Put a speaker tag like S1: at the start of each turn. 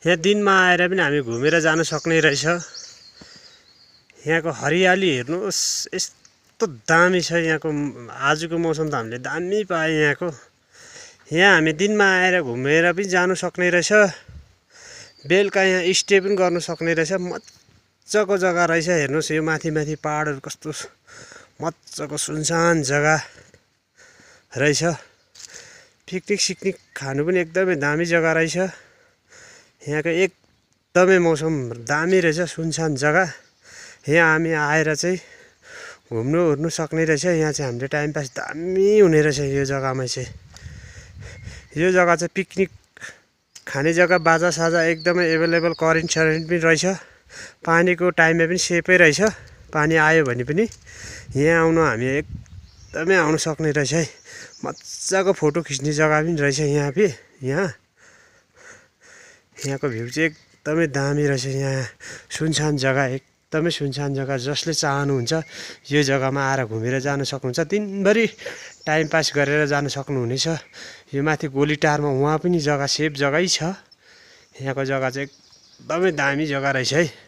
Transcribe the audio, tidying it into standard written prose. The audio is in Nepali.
S1: यहाँ दिनमा आएर पनि हामी घुमेर जान सक्ने रहेछ। यहाँको हरियाली हेर्नुहोस्, यस्तो दामी छ यहाँको। आजको मौसम त हामीले दामी पायो यहाँको। यहाँ हामी दिनमा आएर घुमेर पनि जानु सक्ने रहेछ, बेलुका यहाँ स्टे पनि गर्नु सक्ने रहेछ। मजाको जग्गा रहेछ। हेर्नुहोस् यो माथि माथि पहाडहरू कस्तो मजाको सुनसान जग्गा रहेछ। पिकनिक सिकनिक खानु पनि एकदमै दामी जग्गा रहेछ। यहाँको एकदमै मौसम दामी रहेछ, सुनसान जग्गा। यहाँ हामी आएर चाहिँ घुम्नु ओर्नु सक्ने रहेछ। यहाँ चाहिँ हामीले टाइम पास दामी हुने रहेछ। यो जग्गामा चाहिँ, यो जग्गा चाहिँ पिकनिक खाने जग्गा, बाजा साजा एकदमै एभाइलेबल, करेन्ट सरेन्ट पनि रहेछ। पानीको टाइममा पनि सेफै रहेछ। पानी आयो भने पनि यहाँ आउनु हामी एकदमै आउनु सक्ने रहेछ है। मजाको फोटो खिच्ने जग्गा पनि रहेछ यहाँको भ्यू चाहिँ एकदमै दामी रहेछ। यहाँ सुनसान जग्गा, एकदमै सुनसान जग्गा। जसले चाहनुहुन्छ यो जग्गामा आएर घुमेर जान सक्नुहुन्छ। दिनभरि टाइम पास गरेर जान सक्नुहुनेछ। यो माथि गोलीटारमा उहाँ पनि जग्गा सेफ जग्गै छ। यहाँको जग्गा चाहिँ एकदमै दामी जग्गा रहेछ है।